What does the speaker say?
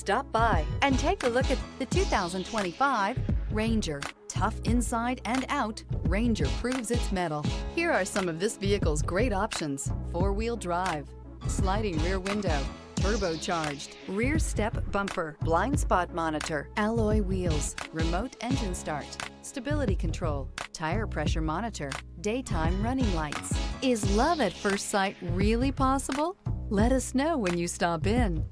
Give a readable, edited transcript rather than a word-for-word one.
Stop by and take a look at the 2025 Ranger. Tough inside and out, Ranger proves its mettle. Here are some of this vehicle's great options: four-wheel drive, sliding rear window, turbocharged, rear step bumper, blind spot monitor, alloy wheels, remote engine start, stability control, tire pressure monitor, daytime running lights. Is love at first sight really possible? Let us know when you stop in.